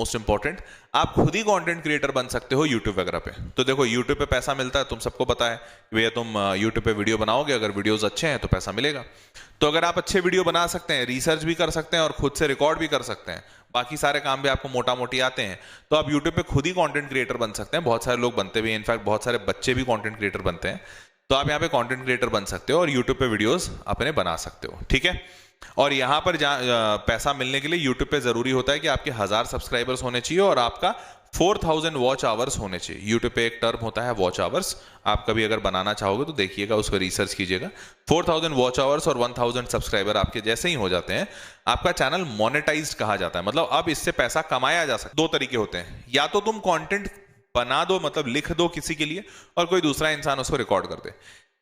Most important, आप खुद ही content creator बन सकते हो यूट्यूब वगैरह पे। तो देखो यूट्यूब पे पैसा मिलता है, तुम सबको पता है कि भैया तुम यूट्यूब पे वीडियो बनाओगे, अगर वीडियोस अच्छे हैं तो पैसा मिलेगा। तो अगर आप अच्छे वीडियो बना सकते हैं, रिसर्च भी कर सकते हैं और खुद से रिकॉर्ड भी कर सकते हैं, बाकी सारे काम भी आपको मोटा मोटी आते हैं, तो आप यूट्यूब पे खुद ही कंटेंट क्रिएटर बन सकते हैं। बहुत सारे लोग बनते भी हैं, इनफैक्ट बहुत सारे बच्चे भी कंटेंट क्रिएटर बनते हैं। तो आप यहाँ पे कंटेंट क्रिएटर बन सकते हो और यूट्यूब पे वीडियोस अपने बना सकते हो, ठीक है। और यहाँ पर पैसा मिलने के लिए यूट्यूब पे जरूरी होता है कि आपके 1000 सब्सक्राइबर्स होने चाहिए और आपका 4000 वॉच आवर्स होने चाहिए। यूट्यूब पे एक टर्म होता है वॉच आवर्स, आप कभी अगर बनाना चाहोगे तो देखिएगा, उसको रिसर्च कीजिएगा। 4000 वॉच आवर्स और 1000 सब्सक्राइबर आपके जैसे ही हो जाते हैं, आपका चैनल मोनेटाइज्ड कहा जाता है। मतलब अब इससे पैसा कमाया जा सकता है। 2 तरीके होते हैं, या तो तुम कंटेंट बना दो, मतलब लिख दो किसी के लिए और कोई दूसरा इंसान उसको रिकॉर्ड कर दे,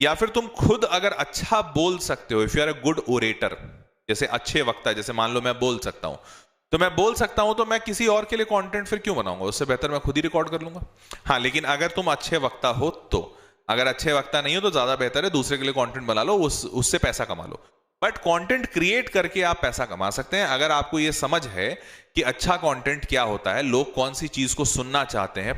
या फिर तुम खुद अगर अच्छा बोल सकते हो, if you are a good orator, जैसे अच्छे वक्ता, जैसे मान लो मैं बोल सकता हूं, तो मैं बोल सकता हूं, तो मैं किसी और के लिए कंटेंट फिर क्यों बनाऊंगा, उससे बेहतर मैं खुद ही रिकॉर्ड कर लूंगा। हाँ, लेकिन अगर तुम अच्छे वक्ता हो तो, अगर अच्छे वक्ता नहीं हो तो ज्यादा बेहतर है दूसरे के लिए कंटेंट बना लो, उससे पैसा कमा लो। बट कंटेंट क्रिएट करके आप पैसा कमा सकते हैं अगर आपको यह समझ है कि अच्छा कंटेंट क्या होता है, लोग कौन सी चीज को सुनना चाहते हैं।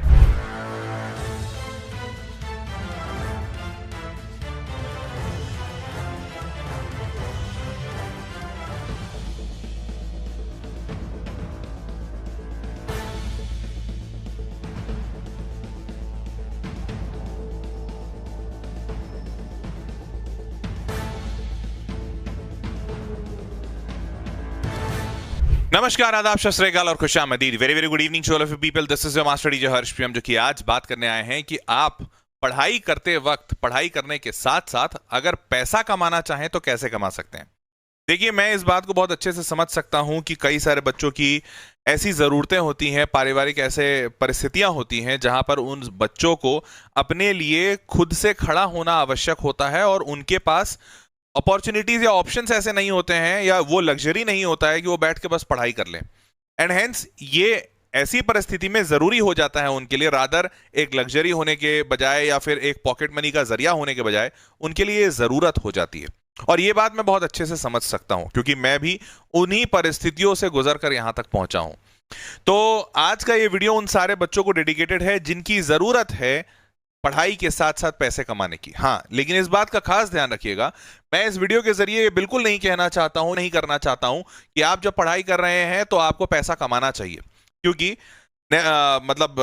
नमस्कार, आदाब, सत श्री अकाल और खुशामदीद। Very very good evening to all of you people. This is your master DJ Harsh Priyam, जो कि आज बात करने आए हैं कि आप पढ़ाई करते वक्त, पढ़ाई करने के साथ साथ अगर पैसा कमाना चाहें तो कैसे कमा सकते हैं। देखिए, मैं इस बात को बहुत अच्छे से समझ सकता हूं कि कई सारे बच्चों की ऐसी जरूरतें होती हैं, पारिवारिक ऐसे परिस्थितियां होती हैं जहां पर उन बच्चों को अपने लिए खुद से खड़ा होना आवश्यक होता है और उनके पास अपॉर्चुनिटीज या ऑप्शंस ऐसे नहीं होते हैं, या वो लग्जरी नहीं होता है कि वो बैठ के बस पढ़ाई कर लें। एंड हेंस ये ऐसी परिस्थिति में जरूरी हो जाता है उनके लिए, रादर एक लग्जरी होने के बजाय या फिर एक पॉकेट मनी का जरिया होने के बजाय, उनके लिए जरूरत हो जाती है। और ये बात मैं बहुत अच्छे से समझ सकता हूं, क्योंकि मैं भी उन्हीं परिस्थितियों से गुजर कर यहां तक पहुंचा हूं। तो आज का ये वीडियो उन सारे बच्चों को डेडिकेटेड है जिनकी जरूरत है पढ़ाई के साथ साथ पैसे कमाने की। हाँ, लेकिन इस बात का खास ध्यान रखिएगा, मैं इस वीडियो के जरिए ये बिल्कुल नहीं कहना चाहता हूं, नहीं करना चाहता हूं कि आप जब पढ़ाई कर रहे हैं तो आपको पैसा कमाना चाहिए। क्योंकि मतलब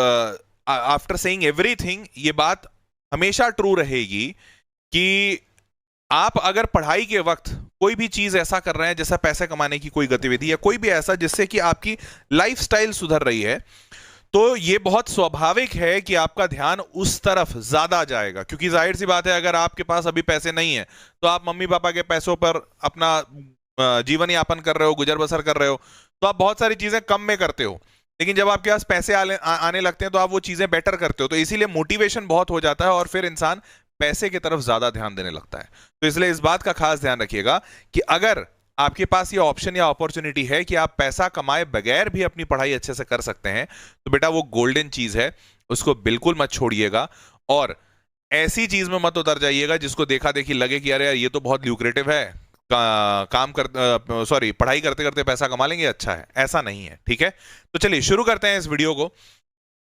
आफ्टर सेइंग एवरीथिंग, ये बात हमेशा ट्रू रहेगी कि आप अगर पढ़ाई के वक्त कोई भी चीज ऐसा कर रहे हैं, जैसा पैसे कमाने की कोई गतिविधि या कोई भी ऐसा जिससे कि आपकी लाइफस्टाइल सुधर रही है, तो ये बहुत स्वाभाविक है कि आपका ध्यान उस तरफ ज्यादा जाएगा। क्योंकि जाहिर सी बात है, अगर आपके पास अभी पैसे नहीं है तो आप मम्मी पापा के पैसों पर अपना जीवन यापन कर रहे हो, गुजर बसर कर रहे हो, तो आप बहुत सारी चीजें कम में करते हो। लेकिन जब आपके पास पैसे आने लगते हैं तो आप वो चीजें बेटर करते हो, तो इसीलिए मोटिवेशन बहुत हो जाता है और फिर इंसान पैसे की तरफ ज्यादा ध्यान देने लगता है। तो इसलिए इस बात का खास ध्यान रखिएगा कि अगर आपके पास ये ऑप्शन या अपॉर्चुनिटी है कि आप पैसा कमाए बगैर भी अपनी पढ़ाई अच्छे से कर सकते हैं, तो बेटा वो गोल्डन चीज है, उसको बिल्कुल मत छोड़िएगा। और ऐसी चीज में मत उतर जाइएगा जिसको देखा देखी लगे कि अरे यार ये तो बहुत ल्यूक्रेटिव है, पढ़ाई करते करते पैसा कमा लेंगे, अच्छा है। ऐसा नहीं है, ठीक है। तो चलिए शुरू करते हैं इस वीडियो को।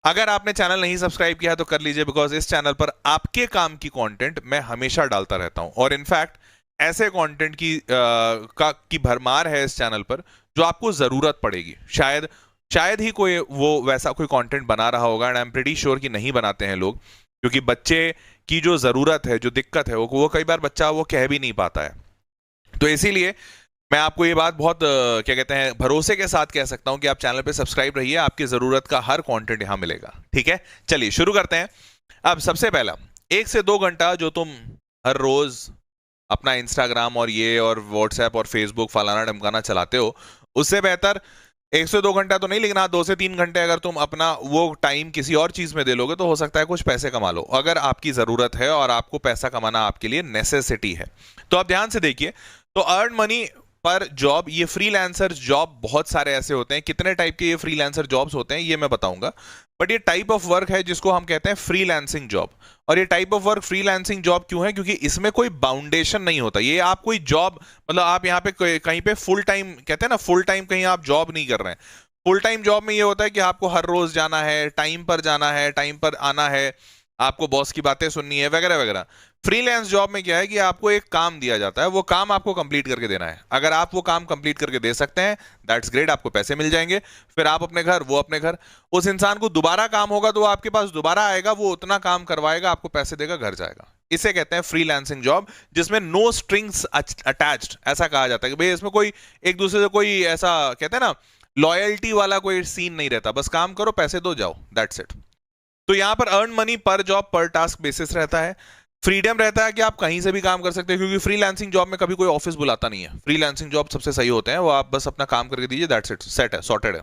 अगर आपने चैनल नहीं सब्सक्राइब किया है तो कर लीजिए, बिकॉज इस चैनल पर आपके काम की कंटेंट मैं हमेशा डालता रहता हूं। और इनफैक्ट ऐसे कंटेंट की भरमार है इस चैनल पर जो आपको जरूरत पड़ेगी। शायद ही कोई वो वैसा कोई कंटेंट बना रहा होगा, and I am pretty sure कि नहीं बनाते हैं लोग, क्योंकि बच्चे की जो जरूरत है, जो दिक्कत है, वो कई बार बच्चा वो कह भी नहीं पाता है। तो इसीलिए मैं आपको ये बात बहुत क्या कहते हैं, भरोसे के साथ कह सकता हूं कि आप चैनल पे सब्सक्राइब रहिए, आपकी जरूरत का हर कंटेंट यहां मिलेगा, ठीक है। चलिए शुरू करते हैं। अब सबसे पहला, 1 से 2 घंटा जो तुम हर रोज अपना इंस्टाग्राम और ये और व्हाट्सएप और फेसबुक फलाना ढमकाना चलाते हो, उससे बेहतर 1 से 2 घंटा तो नहीं, लेकिन हाँ 2 से 3 घंटे अगर तुम अपना वो टाइम किसी और चीज में दे लोगे तो हो सकता है कुछ पैसे कमा लो, अगर आपकी जरूरत है और आपको पैसा कमाना आपके लिए नेसेसिटी है। तो आप ध्यान से देखिए, तो अर्न मनी पर जॉब, ये फ्रीलांसर जॉब बहुत सारे ऐसे होते हैं। कितने टाइप के ये फ्रीलांसर जॉब्स होते हैं ये मैं बताऊंगा, बट ये टाइप ऑफ वर्क है जिसको हम कहते हैं फ्रीलांसिंग जॉब। और ये type of work freelancing job क्यों है? क्योंकि इसमें कोई बाउंडेशन नहीं होता। ये आप कोई जॉब, मतलब आप यहाँ पे कहीं पे फुल टाइम, कहते हैं ना फुल टाइम, कहीं आप जॉब नहीं कर रहे हैं। फुल टाइम जॉब में ये होता है कि आपको हर रोज जाना है, टाइम पर जाना है, टाइम पर आना है, आपको बॉस की बातें सुननी है, वगैरह वगैरह। फ्रीलांस जॉब में क्या है कि आपको एक काम दिया जाता है, वो काम आपको कंप्लीट करके देना है। अगर आप वो काम कंप्लीट करके दे सकते हैं, दैट्स ग्रेट, आपको पैसे मिल जाएंगे। फिर आप अपने घर, वो अपने घर। उस इंसान को दोबारा काम होगा तो वो आपके पास दोबारा आएगा, वो उतना काम करवाएगा, आपको पैसे देगा, घर जाएगा। इसे कहते हैं फ्रीलांसिंग जॉब, जिसमें नो स्ट्रिंग्स अटैच्ड, ऐसा कहा जाता है कि भाई इसमें कोई एक दूसरे से कोई, ऐसा कहते हैं ना, लॉयल्टी वाला कोई सीन नहीं रहता, बस काम करो, पैसे दो, जाओ, दैट्स इट। तो यहां पर अर्न मनी पर जॉब पर टास्क बेसिस रहता है। फ्रीडम रहता है कि आप कहीं से भी काम कर सकते हैं, क्योंकि फ्रीलांसिंग जॉब में कभी कोई ऑफिस बुलाता नहीं है। फ्रीलांसिंग जॉब सबसे सही होते हैं, वो आप बस अपना काम करके दीजिए, दैट्स इट, सेट है, सॉर्टेड है।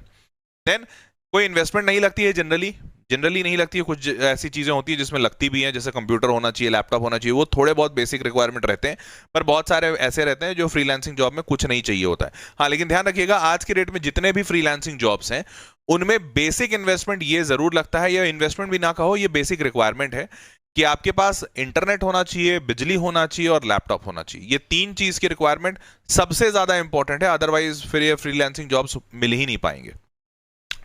देन कोई इन्वेस्टमेंट नहीं लगती है, जनरली नहीं लगती है। कुछ ऐसी चीजें होती है जिसमें लगती भी हैं, जैसे कंप्यूटर होना चाहिए, लैपटॉप होना चाहिए, वो थोड़े बहुत बेसिक रिक्वायरमेंट रहते हैं। पर बहुत सारे ऐसे रहते हैं जो फ्रीलांसिंग जॉब में कुछ नहीं चाहिए होता है। हाँ, लेकिन ध्यान रखिएगा, आज के डेट में जितने भी फ्रीलांसिंग जॉब्स हैं उनमें बेसिक इन्वेस्टमेंट ये जरूर लगता है, या इन्वेस्टमेंट भी ना कहो, ये बेसिक रिक्वायरमेंट है कि आपके पास इंटरनेट होना चाहिए, बिजली होना चाहिए और लैपटॉप होना चाहिए। ये तीन चीज की रिक्वायरमेंट सबसे ज्यादा इंपॉर्टेंट है, अदरवाइज फिर ये फ्रीलांसिंग जॉब्स मिल ही नहीं पाएंगे।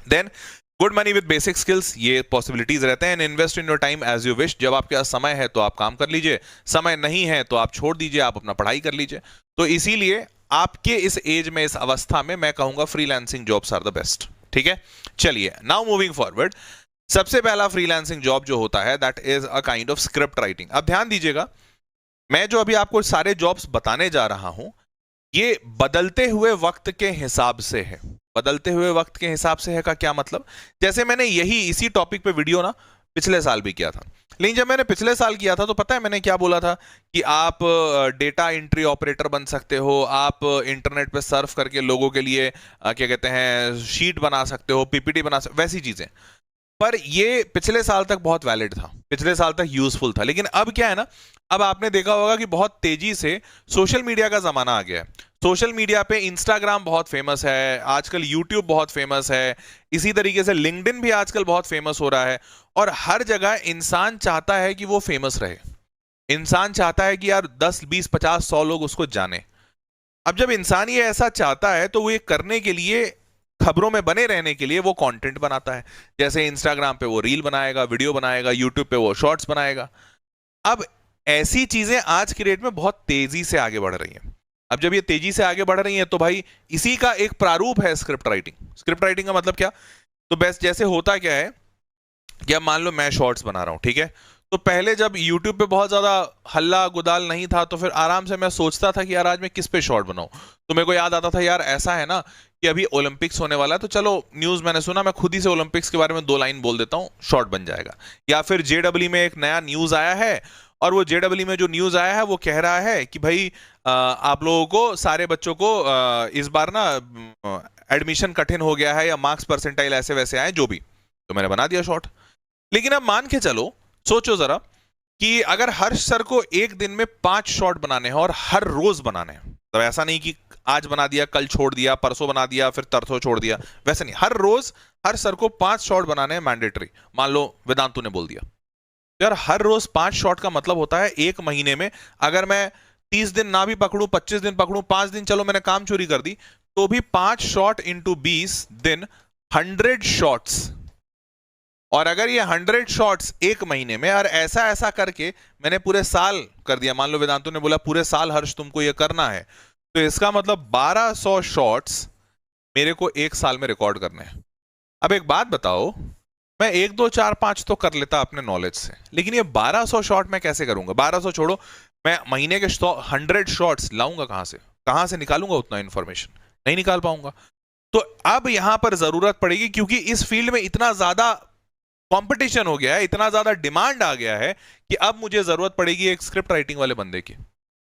Then good money with basic skills, ये पॉसिबिलिटीज रहते हैं। Invest in your time as you wish, जब आपके पास समय है तो आप काम कर लीजिए, समय नहीं है तो आप छोड़ दीजिए, आप अपना पढ़ाई कर लीजिए। तो इसीलिए आपके इस एज में, इस अवस्था में, मैं कहूंगा freelancing jobs are the best. ठीक है, चलिए नाउ मूविंग फॉरवर्ड। सबसे पहला फ्रीलांसिंग जॉब जो होता है, that is a kind of script writing. अब ध्यान दीजिएगा, मैं जो अभी आपको सारे जॉब्स बताने जा रहा हूं, ये बदलते हुए वक्त के हिसाब से है। बदलते हुए वक्त के हिसाब से है का क्या मतलब? जैसे मैंने इसी टॉपिक पे वीडियो ना पिछले साल भी किया था, लेकिन जब मैंने पिछले साल किया था तो पता है मैंने क्या बोला था कि आप डेटा एंट्री ऑपरेटर बन सकते हो, आप इंटरनेट पे सर्फ करके लोगों के लिए क्या कहते हैं, शीट बना सकते हो, पीपीटी बना सकते, वैसी चीजें। पर ये पिछले साल तक बहुत वैलिड था, पिछले साल तक यूजफुल था। लेकिन अब क्या है ना, अब आपने देखा होगा कि बहुत तेजी से सोशल मीडिया का जमाना आ गया है। सोशल मीडिया पे इंस्टाग्राम बहुत फेमस है आजकल, यूट्यूब बहुत फेमस है, इसी तरीके से लिंक्डइन भी आजकल बहुत फेमस हो रहा है। और हर जगह इंसान चाहता है कि वो फेमस रहे, इंसान चाहता है कि यार 10 20 50 100 लोग उसको जाने। अब जब इंसान ये ऐसा चाहता है तो वो ये करने के लिए, खबरों में बने रहने के लिए, वो कंटेंट बनाता है। जैसे इंस्टाग्राम पे वो रील बनाएगा, वीडियो बनाएगा, यूट्यूब पे वो शॉर्ट्स बनाएगा। अब ऐसी चीजें आज की डेट में बहुत तेजी से आगे बढ़ रही हैं। अब जब ये तेजी से आगे बढ़ रही हैं तो भाई इसी का एक प्रारूप है स्क्रिप्ट राइटिंग। स्क्रिप्ट राइटिंग का मतलब क्या? तो बेस्ट जैसे होता क्या है कि अब मान लो मैं शॉर्ट्स बना रहा हूं, ठीक है, तो पहले जब YouTube पे बहुत ज्यादा हल्ला गुदाल नहीं था तो फिर आराम से मैं सोचता था कि यार आज मैं किस पे शॉर्ट बनाऊं। तो मेरे को याद आता था यार ऐसा है ना कि अभी ओलंपिक्स होने वाला है, तो चलो न्यूज मैंने सुना, मैं खुद ही से ओलंपिक्स के बारे में 2 लाइन बोल देता हूं, शॉर्ट बन जाएगा। या फिर जेडब्ल्यू में एक नया न्यूज आया है, और वो जेडब्ल्यू में जो न्यूज आया है वो कह रहा है कि भाई आप लोगों को, सारे बच्चों को इस बार ना एडमिशन कठिन हो गया है, या मार्क्स परसेंटाइल ऐसे वैसे आए, जो भी। तो मैंने बना दिया शॉर्ट। लेकिन अब मान के चलो, सोचो जरा कि अगर हर्ष सर को एक दिन में 5 शॉट बनाने हैं और हर रोज बनाने हैं, तो ऐसा नहीं कि आज बना दिया, कल छोड़ दिया, परसों बना दिया, फिर तरसों छोड़ दिया, वैसे नहीं, हर रोज हर सर को 5 शॉट बनाने हैं मैंडेटरी। मान लो वेदांतु ने बोल दिया, तो यार हर रोज 5 शॉट का मतलब होता है एक महीने में, अगर मैं 30 दिन ना भी पकड़ूं, 25 दिन पकड़ूं, 5 दिन चलो मैंने काम चोरी कर दी, तो भी 5 शॉट इंटू 20 दिन 100 शॉट्स। और अगर ये 100 शॉट्स एक महीने में, और ऐसा ऐसा करके मैंने पूरे साल कर दिया, मान लो वेदांतु ने बोला पूरे साल हर्ष तुमको ये करना है, तो इसका मतलब 1200 शॉट्स मेरे को एक साल में रिकॉर्ड करने हैं। अब एक बात बताओ, मैं 1 2 4 5 तो कर लेता अपने नॉलेज से, लेकिन ये 1200 शॉट मैं कैसे करूंगा? 1200 छोड़ो, मैं महीने के 100 शॉट्स लाऊंगा कहां से निकालूंगा उतना इंफॉर्मेशन? नहीं निकाल पाऊंगा। तो अब यहां पर जरूरत पड़ेगी, क्योंकि इस फील्ड में इतना ज्यादा कंपटीशन हो गया है, इतना ज्यादा डिमांड आ गया है, कि अब मुझे जरूरत पड़ेगी एक स्क्रिप्ट राइटिंग वाले बंदे की।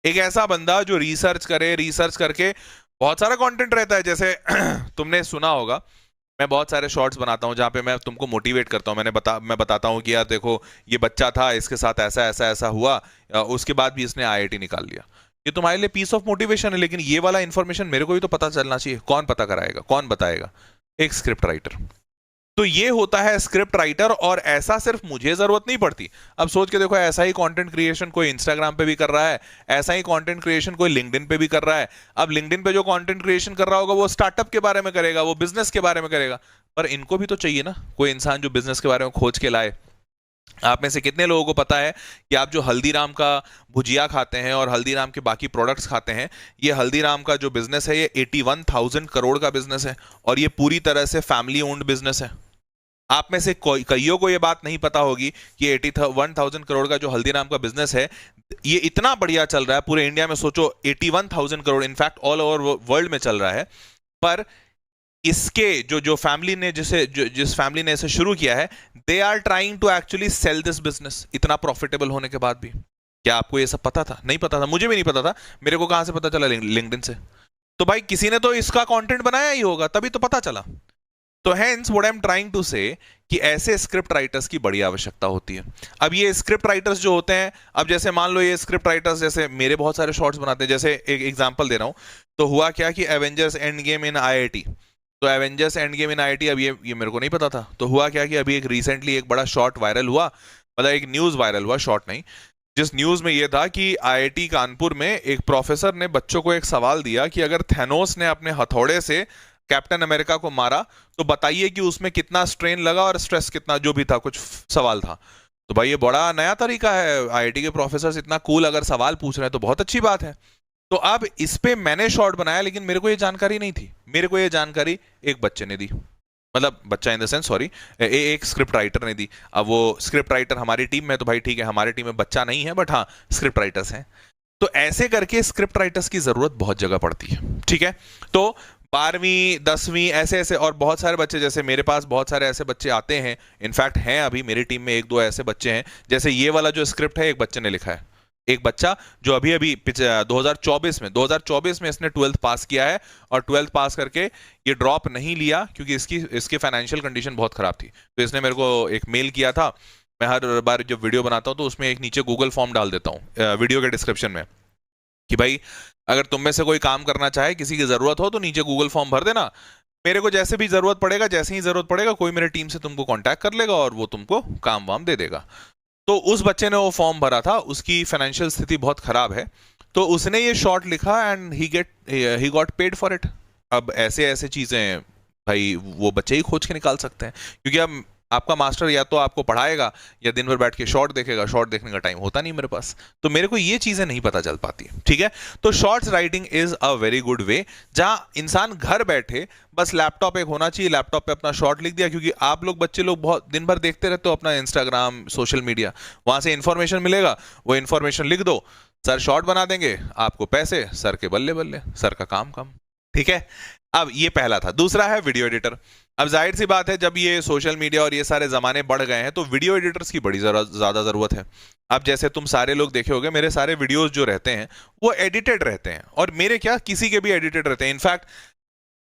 एक ऐसा बंदा जो रिसर्च करे, रिसर्च करके बहुत सारा कंटेंट रहता है। जैसे तुमने सुना होगा, मैं बहुत सारे शॉर्ट्स बनाता हूं जहां पे मैं तुमको मोटिवेट करता हूं। मैं बताता हूं कि यार देखो ये बच्चा था, इसके साथ ऐसा ऐसा ऐसा हुआ, उसके बाद भी इसने आईआईटी निकाल लिया। ये तुम्हारे लिए पीस ऑफ मोटिवेशन है, लेकिन ये वाला इंफॉर्मेशन मेरे को भी तो पता चलना चाहिए। कौन पता कराएगा, कौन बताएगा? एक स्क्रिप्ट राइटर। तो ये होता है स्क्रिप्ट राइटर, और ऐसा सिर्फ मुझे जरूरत नहीं पड़ती। अब सोच के देखो, ऐसा ही कंटेंट क्रिएशन कोई इंस्टाग्राम पे भी कर रहा है, ऐसा ही कंटेंट क्रिएशन कोई लिंक्डइन पे भी कर रहा है। अब लिंक्डइन पे जो कंटेंट क्रिएशन कर रहा होगा वो स्टार्टअप के बारे में करेगा, वो बिजनेस के बारे में करेगा, पर इनको भी तो चाहिए ना कोई इंसान जो बिजनेस के बारे में खोज के लाए। आप में से कितने लोगों को पता है कि आप जो हल्दीराम का भुजिया खाते हैं और हल्दीराम के बाकी प्रोडक्ट्स खाते हैं, ये हल्दीराम का जो बिजनेस है ये 81,000 करोड़ का बिजनेस है, और ये पूरी तरह से फैमिली ओन्ड बिजनेस है। आप में से कईयों को ये बात नहीं पता होगी कि 81,000 करोड़ का जो हल्दीराम का बिजनेस है, ये इतना बढ़िया चल रहा है पूरे इंडिया में। सोचो 81,000 crore, in fact all over world में चल रहा है। पर इसके जो फैमिली ने जिस फैमिली ने इसे शुरू किया है, they are trying to actually sell this business, इतना प्रॉफिटेबल होने के बाद भी। क्या आपको ये सब पता था? नहीं पता था, मुझे भी नहीं पता था। मेरे को कहां से पता चला? लिंक्डइन से। तो भाई किसी ने तो इसका कंटेंट बनाया ही होगा, तभी तो पता चला। तो hence what I am trying to say कि ऐसे स्क्रिप्ट राइटर्स की बड़ी आवश्यकता होती है। अब ये स्क्रिप्ट राइटर्स जो होते हैं, अब जैसे मान लो ये स्क्रिप्ट राइटर्स जैसे मेरे बहुत सारे शॉर्ट्स बनाते हैं, जैसे एक एग्जांपल दे रहा हूं, तो हुआ क्या कि Avengers end game in IIT, तो Avengers end game in IIT, अब ये मेरे को नहीं पता था। तो हुआ क्या कि अभी एक रिसेंटली एक बड़ा शॉर्ट वायरल हुआ, मतलब एक न्यूज वायरल हुआ, शॉर्ट नहीं, जिस न्यूज में ये था कि आईआईटी कानपुर में एक प्रोफेसर ने बच्चों को एक सवाल दिया कि अगर थैनोस ने अपने हथौड़े से कैप्टन अमेरिका को मारा तो बताइए कि उसमें कितना स्ट्रेन लगा और स्ट्रेस कितना, जो भी था, कुछ सवाल था। तो भाई ये बड़ा नया तरीका है, आईआईटी के प्रोफेसर इतना कूल अगर सवाल पूछ रहे हैं तो बहुत अच्छी बात है। तो अब इस पे मैंने शॉर्ट बनाया, लेकिन मेरे को ये जानकारी नहीं थी। मेरे को ये जानकारी एक बच्चे ने दी, मतलब बच्चा इन द सेंस, सॉरी, एक स्क्रिप्ट राइटर ने दी। अब वो स्क्रिप्ट राइटर हमारी टीम में, तो भाई ठीक है, हमारी टीम में बच्चा नहीं है, बट हाँ स्क्रिप्ट राइटर्स हैं। तो ऐसे करके स्क्रिप्ट राइटर्स की जरूरत बहुत जगह पड़ती है, ठीक है। तो 12वीं 10वीं ऐसे ऐसे और बहुत सारे बच्चे, जैसे मेरे पास बहुत सारे ऐसे बच्चे आते हैं, इनफैक्ट हैं अभी मेरी टीम में एक दो ऐसे बच्चे हैं। जैसे ये वाला जो स्क्रिप्ट है एक बच्चे ने लिखा है, एक बच्चा जो अभी अभी 2024 में इसने 12th पास किया है, और 12th पास करके ये ड्रॉप नहीं लिया क्योंकि इसकी फाइनेंशियल कंडीशन बहुत खराब थी। तो इसने मेरे को एक मेल किया था। मैं हर बार जब वीडियो बनाता हूं तो उसमें एक नीचे गूगल फॉर्म डाल देता हूं वीडियो के डिस्क्रिप्शन में, कि भाई अगर तुम में से कोई काम करना चाहे, किसी की जरूरत हो, तो नीचे गूगल फॉर्म भर देना। मेरे को जैसे भी जरूरत पड़ेगा, जैसे ही जरूरत पड़ेगा, कोई मेरे टीम से तुमको कांटेक्ट कर लेगा और वो तुमको काम वाम दे देगा। तो उस बच्चे ने वो फॉर्म भरा था, उसकी फाइनेंशियल स्थिति बहुत खराब है, तो उसने ये शॉर्ट लिखा and he got paid for it. अब ऐसे ऐसे चीजें भाई वो बच्चे ही खोज के निकाल सकते हैं, क्योंकि अब आपका मास्टर या तो आपको पढ़ाएगा या दिन भर बैठ के शॉर्ट देखेगा, शॉर्ट देखने का टाइम होता नहीं मेरे पास, तो मेरे को ये चीजें नहीं पता चल पाती, ठीक है। तो shorts writing is a very good way, जहां इंसान घर बैठे बस लैपटॉप एक होना चाहिए, लैपटॉप पे अपना शॉर्ट लिख दिया, क्योंकि आप लोग बच्चे लोग बहुत दिन भर देखते रहते हो अपना इंस्टाग्राम, सोशल मीडिया, वहां से इंफॉर्मेशन मिलेगा, वो इंफॉर्मेशन लिख दो, सर शॉर्ट बना देंगे, आपको पैसे, सर के बल्ले बल्ले, सर का काम कम, ठीक है। अब ये पहला था। दूसरा है वीडियो एडिटर। अब जाहिर सी बात है, जब ये सोशल मीडिया और ये सारे जमाने बढ़ गए हैं तो वीडियो एडिटर्स की बड़ी ज्यादा जरूरत है। अब जैसे तुम सारे लोग देखे होंगे, मेरे सारे वीडियोस जो रहते हैं वो एडिटेड रहते हैं, और मेरे क्या, किसी के भी एडिटेड रहते हैं। इनफैक्ट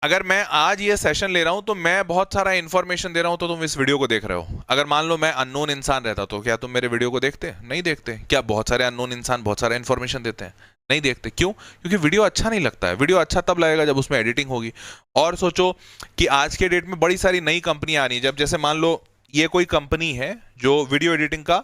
अगर मैं आज ये सेशन ले रहा हूं तो मैं बहुत सारा इंफॉर्मेशन दे रहा हूं, तो तुम इस वीडियो को देख रहे हो। अगर मान लो मैं अननोन इंसान रहता तो क्या तुम मेरे वीडियो को देखते? नहीं देखते। क्या बहुत सारे अननोन इंसान बहुत सारा इंफॉर्मेशन देते हैं? नहीं देखते। क्यों? क्योंकि वीडियो अच्छा नहीं लगता है। वीडियो अच्छा तब लगेगा जब उसमें एडिटिंग होगी। और सोचो कि आज के डेट में बड़ी सारी नई कंपनियां आ रही हैं, जब जैसे मान लो ये कोई कंपनी है जो वीडियो एडिटिंग का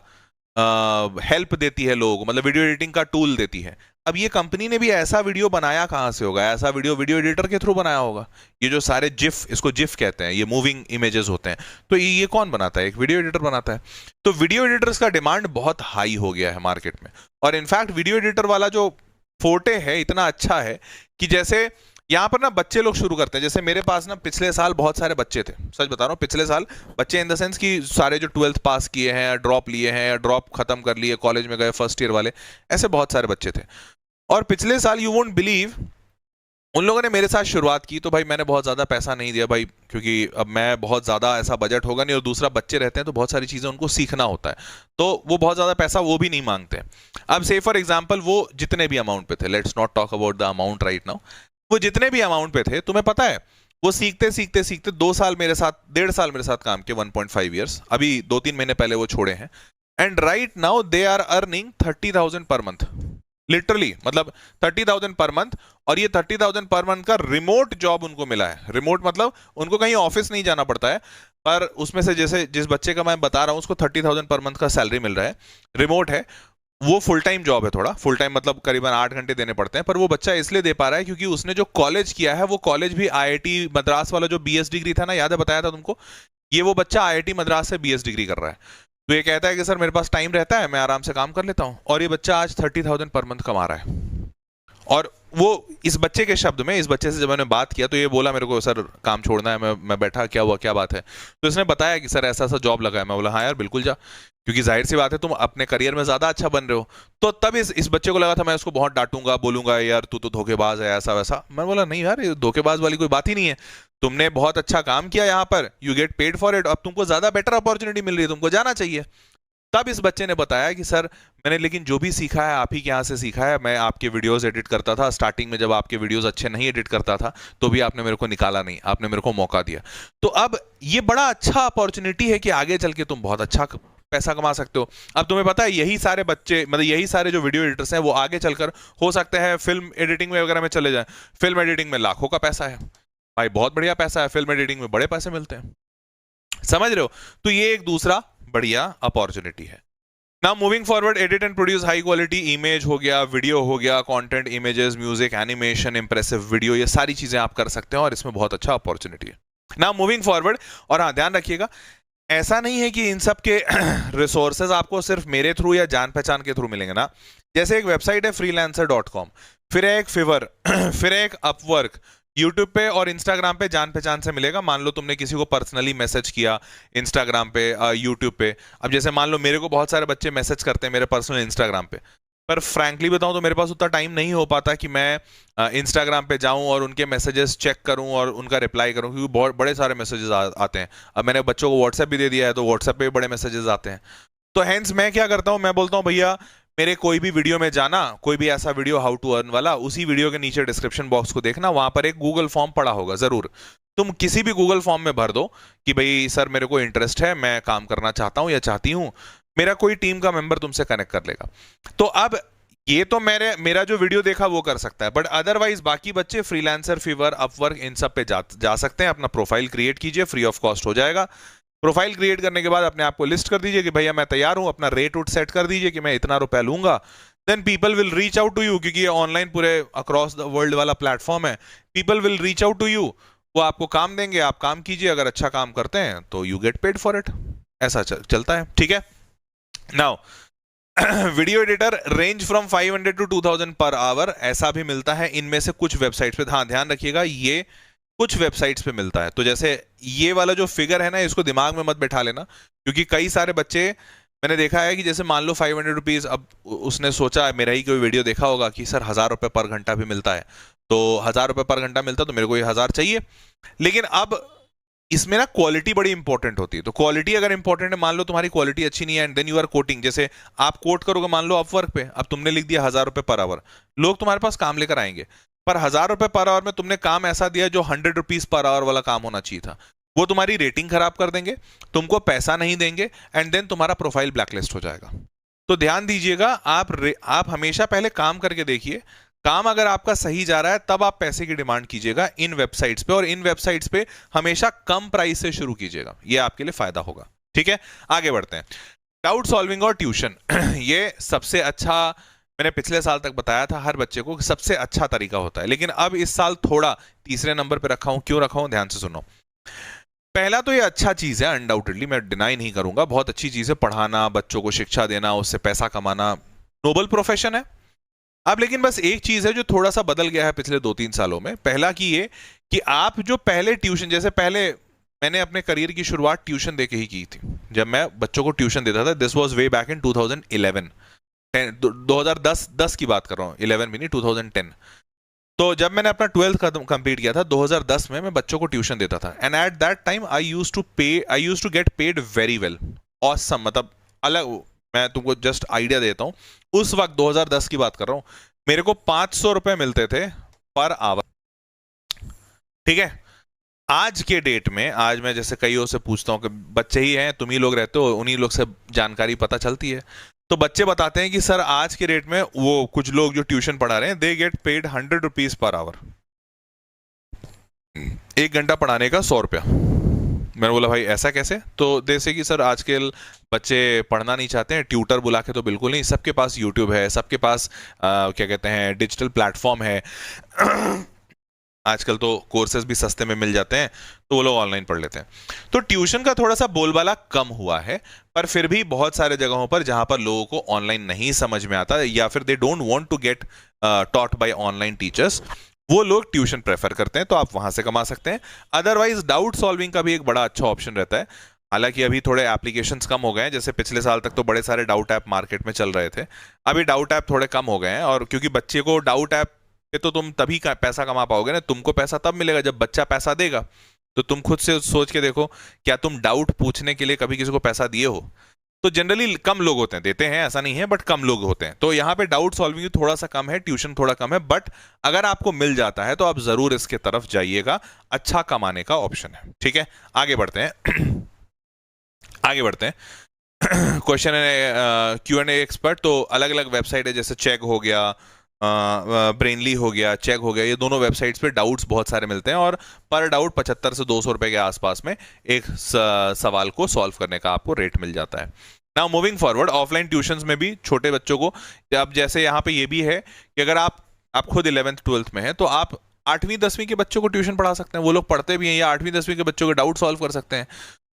हेल्प देती है लोगों को, मतलब वीडियो एडिटिंग का टूल देती है। अब ये कंपनी ने भी ऐसा वीडियो बनाया कहां से होगा? ऐसा वीडियो एडिटर के थ्रू बनाया होगा। ये जो सारे जिफ, इसको जिफ कहते हैं, ये मूविंग इमेजेस होते हैं, तो ये कौन बनाता है? एक वीडियो एडिटर बनाता है। तो वीडियो एडिटर्स का डिमांड बहुत हाई हो गया है मार्केट में। और इनफैक्ट वीडियो एडिटर वाला जो फोर्टे है इतना अच्छा है कि जैसे यहाँ पर ना बच्चे लोग शुरू करते हैं। जैसे मेरे पास ना पिछले साल बहुत सारे बच्चे थे, सच बता रहा हूँ, पिछले साल बच्चे इन द सेंस कि सारे जो 12th पास किए हैं, ड्रॉप लिए हैं, ड्रॉप खत्म कर लिए, कॉलेज में गए फर्स्ट ईयर वाले, ऐसे बहुत सारे बच्चे थे। और पिछले साल यू वोंट बिलीव, उन लोगों ने मेरे साथ शुरुआत की, तो भाई मैंने बहुत ज़्यादा पैसा नहीं दिया भाई, क्योंकि अब मैं बहुत ज़्यादा ऐसा बजट होगा नहीं, और दूसरा बच्चे रहते हैं तो बहुत सारी चीज़ें उनको सीखना होता है, तो वो बहुत ज़्यादा पैसा वो भी नहीं मांगते। अब से फॉर एग्जाम्पल वो जितने भी अमाउंट पे थे, let's not talk about the amount right now, वो जितने भी अमाउंट पे थे, तुम्हें पता है वो सीखते सीखते सीखते 2 साल मेरे साथ, 1.5 साल मेरे साथ काम किए, 1.5 ईयर्स, अभी 2-3 महीने पहले वो छोड़े हैं। And right now they are earning 30,000 per month, literally, मतलब 30,000 पर मंथ। और ये 30,000 पर मंथ का रिमोट जॉब उनको मिला है। रिमोट मतलब उनको कहीं ऑफिस नहीं जाना पड़ता है, पर उसमें से जैसे जिस बच्चे का मैं बता रहा हूँ उसको 30,000 पर मंथ का सैलरी मिल रहा है, रिमोट है, वो फुल टाइम जॉब है, थोड़ा फुल टाइम मतलब करीबन 8 घंटे देने पड़ते हैं, पर वो बच्चा इसलिए दे पा रहा है क्योंकि उसने जो कॉलेज किया है वो कॉलेज भी आईआईटी मद्रास वाला जो बीएस डिग्री था ना, याद है बताया था तुमको, ये वो बच्चा आईआईटी मद्रास से बीएस डिग्री कर रहा है। तो ये कहता है कि सर मेरे पास टाइम रहता है, मैं आराम से काम कर लेता हूँ, और ये बच्चा आज 30,000 पर मंथ कमा रहा है। और वो इस बच्चे के शब्द में, इस बच्चे से जब मैंने बात किया तो ये बोला मेरे को सर काम छोड़ना है, मैं बैठा, क्या हुआ क्या बात है, तो इसने बताया कि सर ऐसा ऐसा जॉब लगा है। मैं बोला हाँ यार बिल्कुल जा, क्योंकि जाहिर सी बात है तुम अपने करियर में ज्यादा अच्छा बन रहे हो। तो तब इस बच्चे को लगा था मैं उसको बहुत डांटूंगा, बोलूंगा यार तू तो धोखेबाज है ऐसा वैसा। मैं बोला नहीं यार, ये धोखेबाज वाली कोई बात ही नहीं है, तुमने बहुत अच्छा काम किया यहाँ पर, you get paid for it, अब तुमको ज्यादा बेटर अपॉर्चुनिटी मिल रही है, तुमको जाना चाहिए। तब इस बच्चे ने बताया कि सर मैंने लेकिन जो भी सीखा है आप ही के यहाँ से सीखा है, मैं आपके वीडियोस एडिट करता था, स्टार्टिंग में जब आपके वीडियोस अच्छे नहीं एडिट करता था तो भी आपने मेरे को निकाला नहीं, आपने मेरे को मौका दिया। तो अब ये बड़ा अच्छा अपॉर्चुनिटी है कि आगे चल के तुम बहुत अच्छा पैसा कमा सकते हो। अब तुम्हें पता है यही सारे बच्चे, मतलब यही सारे जो वीडियो एडिटर्स हैं वो आगे चलकर हो सकता है फिल्म एडिटिंग में वगैरह में चले जाएं। फिल्म एडिटिंग में लाखों का पैसा है भाई, बहुत बढ़िया पैसा है, फिल्म एडिटिंग में बड़े पैसे मिलते हैं, समझ रहे हो। तो ये एक दूसरा बढ़िया अपॉर्चुनिटी है। Now moving forward, edit and produce high quality image हो गया, वीडियो हो गया, content, images, music, animation, impressive video, ये सारी चीजें आप कर सकते हैं और इसमें बहुत अच्छा अपॉर्चुनिटी है। नाउ मूविंग फॉरवर्ड, और हाँ ध्यान रखिएगा ऐसा नहीं है कि इन सब के रिसोर्सेज आपको सिर्फ मेरे थ्रू या जान पहचान के थ्रू मिलेंगे ना। जैसे एक वेबसाइट है freelancer.com, फिर है एक फिवर फिर है एक अपवर्क, यूट्यूब पे और इंस्टाग्राम पे जान पहचान से मिलेगा। मान लो तुमने किसी को पर्सनली मैसेज किया इंस्टाग्राम पे, यूट्यूब पे, अब जैसे मान लो मेरे को बहुत सारे बच्चे मैसेज करते हैं मेरे पर्सनल इंस्टाग्राम पे, पर फ्रैंकली बताऊं तो मेरे पास उतना टाइम नहीं हो पाता कि मैं इंस्टाग्राम पे जाऊं और उनके मैसेजेस चेक करूं और उनका रिप्लाई करूं, क्योंकि बहुत बड़े सारे मैसेजेस आते हैं। अब मैंने बच्चों को व्हाट्सएप भी दे दिया है तो व्हाट्सएप पे भी बड़े मैसेजेस आते हैं। तो हैंस मैं क्या करता हूं, मैं बोलता हूं भैया मेरे कोई भी वीडियो में जाना, कोई भी ऐसा वीडियो हाउ टू अर्न वाला, उसी वीडियो के नीचे डिस्क्रिप्शन बॉक्स को देखना, वहां पर एक गूगल फॉर्म पड़ा होगा, जरूर तुम किसी भी गूगल फॉर्म में भर दो कि भाई सर मेरे को इंटरेस्ट है, मैं काम करना चाहता हूं या चाहती हूं, मेरा कोई टीम का मेंबर तुमसे कनेक्ट कर लेगा। तो अब ये तो मेरा जो वीडियो देखा वो कर सकता है, बट अदरवाइज बाकी बच्चे फ्रीलांसर, फीवर, अपवर्क, इन सब पे जा सकते हैं। अपना प्रोफाइल क्रिएट कीजिए, फ्री ऑफ कॉस्ट हो जाएगा। प्रोफाइल क्रिएट करने के बाद अपने आप को लिस्ट कर दीजिए कि भैया मैं तैयार हूं, अपना रेट उट सेट कर दीजिए कि मैं इतना रुपया लूंगा। Then people will reach out to you, क्योंकि ये ऑनलाइन पूरे अक्रॉस द वर्ल्ड वाला प्लेटफॉर्म है। People will reach out to you, वो आपको काम देंगे, आप काम कीजिए, अगर अच्छा काम करते हैं तो you get paid for it. ऐसा चलता है, ठीक है। Now video editor range from 500 to 2000 per our, ऐसा भी मिलता है इनमें से कुछ वेबसाइट्स पे। हाँ ध्यान रखिएगा ये कुछ वेबसाइट्स पे मिलता है। तो जैसे ये वाला जो फिगर है ना, इसको दिमाग में मत बैठा लेना, क्योंकि कई सारे बच्चे मैंने देखा है कि जैसे मान लो 500 रुपीज, अब उसने सोचा मेरा ही कोई वीडियो देखा होगा कि सर 1000 रुपये पर घंटा भी मिलता है, तो 1000 रुपये पर घंटा मिलता तो मेरे को ये 1000 चाहिए। लेकिन अब इसमें ना क्वालिटी बड़ी इंपॉर्टेंट होती है। तो क्वालिटी अगर इंपॉर्टेंट है, मान लो तुम्हारी क्वालिटी अच्छी नहीं है and then you are quoting, जैसे आप कोट करोगे मान लो अपवर्क पे, अब तुमने लिख दिया 1000 रुपये पर आवर, लोग तुम्हारे पास काम लेकर आएंगे, पर 1000 रुपये पर आवर में तुमने काम ऐसा दिया जो 100 रुपीज पर आवर वाला काम होना चाहिए था, वो तुम्हारी रेटिंग खराब कर देंगे, तुमको पैसा नहीं देंगे एंड देन तुम्हारा प्रोफाइल ब्लैकलिस्ट हो जाएगा। तो ध्यान दीजिएगा, आप हमेशा पहले काम करके देखिए, काम अगर आपका सही जा रहा है तब आप पैसे की डिमांड कीजिएगा इन वेबसाइट्स पे, और इन वेबसाइट्स पे हमेशा कम प्राइस से शुरू कीजिएगा, ये आपके लिए फायदा होगा, ठीक है। आगे बढ़ते हैं, डाउट सॉल्विंग और ट्यूशन ये सबसे अच्छा, मैंने पिछले साल तक बताया था हर बच्चे को सबसे अच्छा तरीका होता है, लेकिन अब इस साल थोड़ा तीसरे नंबर पे रखा हूं। क्यों रखा हूं, ध्यान से सुनो। पहला तो ये अच्छा चीज है, अनडाउटेडली मैं डिनाई नहीं करूंगा, बहुत अच्छी चीज है, पढ़ाना, बच्चों को शिक्षा देना, उससे पैसा कमाना, नोबल प्रोफेशन है। अब लेकिन बस एक चीज है जो थोड़ा सा बदल गया है पिछले 2-3 सालों में। पहला की ये कि आप जो पहले ट्यूशन, जैसे पहले मैंने अपने करियर की शुरुआत ट्यूशन देके ही की थी, जब मैं बच्चों को ट्यूशन देता था, this was way back in 2011, 2010 की बात कर रहा हूँ, 11 भी नहीं, 2010। तो जब मैंने अपना 12th कंप्लीट किया था 2010 में, मैं बच्चों को ट्यूशन देता था, and at that time I used to get paid very well, awesome, मतलब अलग। मैं तुमको जस्ट आइडिया देता हूं, उस वक्त 2010 की बात कर रहा हूं, मेरे को 500 रुपए मिलते थे पर आवर, ठीक है। आज के डेट में, आज मैं जैसे कईयों से पूछता हूं कि बच्चे ही हैं, तुम ही लोग रहते हो, उन्हीं लोग से जानकारी पता चलती है, तो बच्चे बताते हैं कि सर आज के रेट में, वो कुछ लोग जो ट्यूशन पढ़ा रहे हैं, they get paid 100 rupees per hour, 1 घंटा पढ़ाने का 100 रुपया, मैंने बोला भाई ऐसा कैसे? तो जैसे कि सर आजकल बच्चे पढ़ना नहीं चाहते हैं, ट्यूटर बुला के तो बिल्कुल नहीं, सबके पास यूट्यूब है, सबके पास क्या कहते हैं डिजिटल प्लेटफॉर्म है। आजकल तो कोर्सेज भी सस्ते में मिल जाते हैं, तो वो लोग ऑनलाइन पढ़ लेते हैं। तो ट्यूशन का थोड़ा सा बोलबाला कम हुआ है, पर फिर भी बहुत सारे जगहों पर जहां पर लोगों को ऑनलाइन नहीं समझ में आता या फिर they don't want to get taught by online teachers, वो लोग ट्यूशन प्रेफर करते हैं, तो आप वहां से कमा सकते हैं। अदरवाइज डाउट सॉल्विंग का भी एक बड़ा अच्छा ऑप्शन रहता है। हालांकि अभी थोड़े एप्लीकेशंस कम हो गए हैं, जैसे पिछले साल तक तो बड़े सारे डाउट ऐप मार्केट में चल रहे थे, अभी डाउट ऐप थोड़े कम हो गए हैं। और क्योंकि बच्चे को डाउट ऐप पे तो तुम तभी पैसा कमा पाओगे ना, तुमको पैसा तब मिलेगा जब बच्चा पैसा देगा। तो तुम खुद से सोच के देखो, क्या तुम डाउट पूछने के लिए कभी किसी को पैसा दिए हो? तो जनरली कम लोग होते हैं, देते हैं ऐसा नहीं है, बट कम लोग होते हैं। तो यहाँ पे डाउट सॉल्विंग थोड़ा सा कम है, ट्यूशन थोड़ा कम है, बट अगर आपको मिल जाता है तो आप जरूर इसके तरफ जाइएगा, अच्छा कमाने का ऑप्शन है। ठीक है, आगे बढ़ते हैं। आगे बढ़ते हैं। क्वेश्चन Q&A एक्सपर्ट, तो अलग अलग वेबसाइट है, जैसे चेक हो गया, ब्रेनली हो गया, चेक हो गया, ये दोनों वेबसाइट्स पे डाउट्स बहुत सारे मिलते हैं और पर डाउट 75 से 200 रुपए के आसपास में एक सवाल को सॉल्व करने का आपको रेट मिल जाता है। Now moving forward, offline tuitions में भी छोटे बच्चों को, अब जैसे यहाँ पे ये भी है कि अगर आप खुद 11th 12th में हैं तो आप 8वीं 10वीं के बच्चों को ट्यूशन पढ़ा सकते हैं, वो लोग पढ़ते भी हैं, या 8वीं 10वीं के बच्चों के डाउट सॉल्व कर सकते हैं,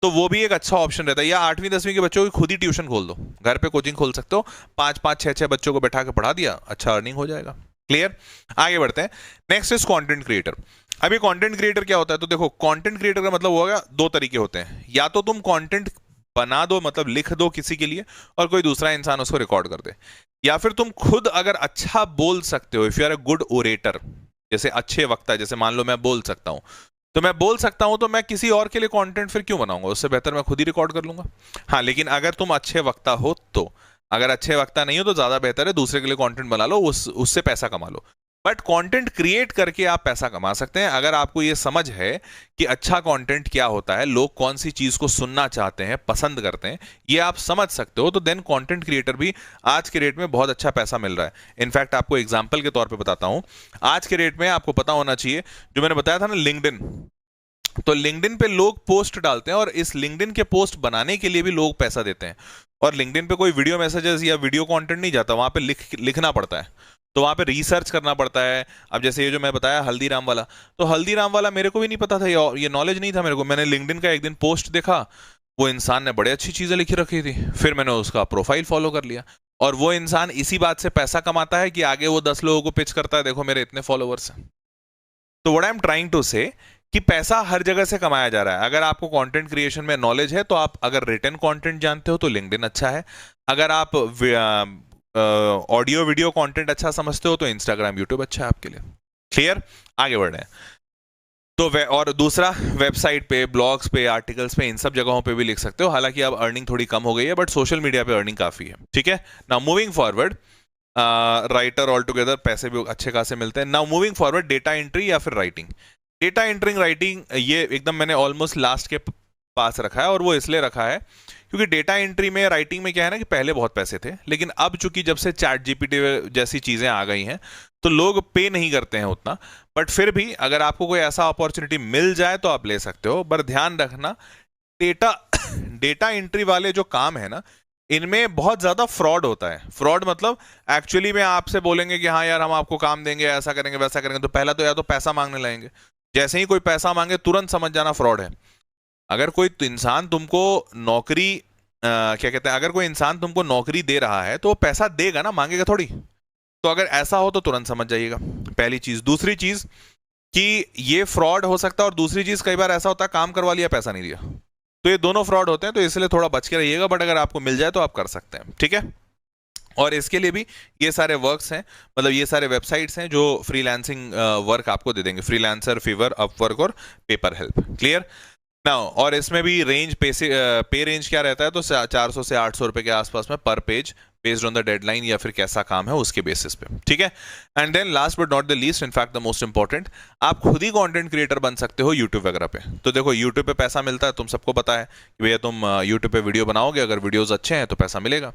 तो वो भी एक अच्छा ऑप्शन रहता है। या 8वीं 10वीं के बच्चों की खुद ही ट्यूशन खोल दो, घर पे कोचिंग खोल सकते हो, 5-5 6-6 बच्चों को बैठा के पढ़ा दिया, अच्छा अर्निंग हो जाएगा। क्लियर, आगे बढ़ते हैं। Next is content creator. अभी कंटेंट क्रिएटर क्या होता है? तो देखो, कंटेंट क्रिएटर का मतलब होगा, दो तरीके होते हैं, या तो तुम कंटेंट बना दो, मतलब लिख दो किसी के लिए और कोई दूसरा इंसान उसको रिकॉर्ड कर दे, या फिर तुम खुद अगर अच्छा बोल सकते हो, if you are a good orator, जैसे अच्छे वक्ता, जैसे मान लो मैं बोल सकता हूं, तो मैं बोल सकता हूं, तो मैं किसी और के लिए कंटेंट फिर क्यों बनाऊंगा? उससे बेहतर मैं खुद ही रिकॉर्ड कर लूंगा। हाँ, लेकिन अगर तुम अच्छे वक्ता हो तो, अगर अच्छे वक्ता नहीं हो तो ज्यादा बेहतर है दूसरे के लिए कंटेंट बना लो, उससे पैसा कमा लो। बट कंटेंट क्रिएट करके आप पैसा कमा सकते हैं अगर आपको ये समझ है कि अच्छा कंटेंट क्या होता है, लोग कौन सी चीज को सुनना चाहते हैं, पसंद करते हैं, ये आप समझ सकते हो, तो देन कंटेंट क्रिएटर भी आज के रेट में बहुत अच्छा पैसा मिल रहा है। इनफैक्ट आपको एग्जांपल के तौर पे बताता हूं, आज के रेट में आपको पता होना चाहिए, जो मैंने बताया था ना लिंक्डइन, तो लिंक्डइन पे लोग पोस्ट डालते हैं और इस लिंक्डइन के पोस्ट बनाने के लिए भी लोग पैसा देते हैं। और लिंक्डइन पे कोई वीडियो मैसेजेस या वीडियो कंटेंट नहीं जाता, वहां पे लिखना पड़ता है, तो वहां पे रिसर्च करना पड़ता है। अब जैसे ये जो मैं बताया हल्दीराम वाला, तो हल्दीराम वाला मेरे को भी नहीं पता था, ये नॉलेज नहीं था मेरे को। मैंने लिंक्डइन का एक दिन पोस्ट देखा, वो इंसान ने बड़े अच्छी चीजें लिखी रखी थी, फिर मैंने उसका प्रोफाइल फॉलो कर लिया, और वो इंसान इसी बात से पैसा कमाता है कि आगे वो 10 लोगों को पिच करता है, देखो मेरे इतने फॉलोवर्स हैं। तो what I am trying to say कि पैसा हर जगह से कमाया जा रहा है। अगर आपको कंटेंट क्रिएशन में नॉलेज है तो आप, अगर रिटन कंटेंट जानते हो तो लिंक्डइन अच्छा है, अगर आप ऑडियो वीडियो कंटेंट अच्छा समझते हो तो इंस्टाग्राम यूट्यूब अच्छा है आपके लिए। क्लियर, आगे बढ़ रहे हैं। तो और दूसरा, वेबसाइट पे, ब्लॉग्स पे, आर्टिकल्स पे, इन सब जगहों पे भी लिख सकते हो। हालांकि अब अर्निंग थोड़ी कम हो गई है, बट सोशल मीडिया पे अर्निंग काफी है। ठीक है, now moving forward, writer all together पैसे भी अच्छे खासे मिलते हैं। Now moving forward, data entry या फिर राइटिंग। डेटा एंट्रिंग राइटिंग ये एकदम मैंने ऑलमोस्ट लास्ट के पास रखा है, और वो इसलिए रखा है क्योंकि डेटा एंट्री में, राइटिंग में क्या है ना कि पहले बहुत पैसे थे, लेकिन अब चूंकि जब से चैट जीपीटी जैसी चीजें आ गई हैं तो लोग पे नहीं करते हैं उतना। बट फिर भी अगर आपको कोई ऐसा अपॉर्चुनिटी मिल जाए तो आप ले सकते हो, पर ध्यान रखना, डेटा एंट्री वाले जो काम है ना, इनमें बहुत ज्यादा फ्रॉड होता है। फ्रॉड मतलब एक्चुअली में आपसे बोलेंगे कि हाँ यार हम आपको काम देंगे, ऐसा करेंगे वैसा करेंगे, तो पहला तो या तो पैसा मांगने लगेंगे, जैसे ही कोई पैसा मांगे तुरंत समझ जाना फ्रॉड है। अगर कोई इंसान तुमको नौकरी क्या कहते हैं, अगर कोई इंसान तुमको नौकरी दे रहा है तो वो पैसा देगा ना, मांगेगा थोड़ी। तो अगर ऐसा हो तो तुरंत समझ जाइएगा, पहली चीज। दूसरी चीज कि ये फ्रॉड हो सकता है, और दूसरी चीज कई बार ऐसा होता है काम करवा लिया पैसा नहीं दिया, तो ये दोनों फ्रॉड होते हैं, तो इसलिए थोड़ा बच के रहिएगा। बट अगर आपको मिल जाए तो आप कर सकते हैं। ठीक है, और इसके लिए भी ये सारे वर्क्स हैं, मतलब ये सारे वेबसाइट्स हैं जो फ्रीलांसिंग वर्क आपको दे देंगे, फ्रीलांसर, फीवर, अपवर्क और पेपर हेल्प। क्लियर नाउ, और इसमें भी रेंज पे रेंज क्या रहता है, तो 400 से 800 रुपए के आसपास में पर page based on the deadline या फिर कैसा काम है उसके बेसिस पे, ठीक है। And then last but not the least, in fact the most important, आप खुद ही कंटेंट क्रिएटर बन सकते हो यूट्यूब वगैरह पे। तो देखो यूट्यूब पे पैसा मिलता है, तुम सबको पता है कि भैया तुम यूट्यूब पे वीडियो बनाओगे, अगर वीडियोस अच्छे हैं तो पैसा मिलेगा।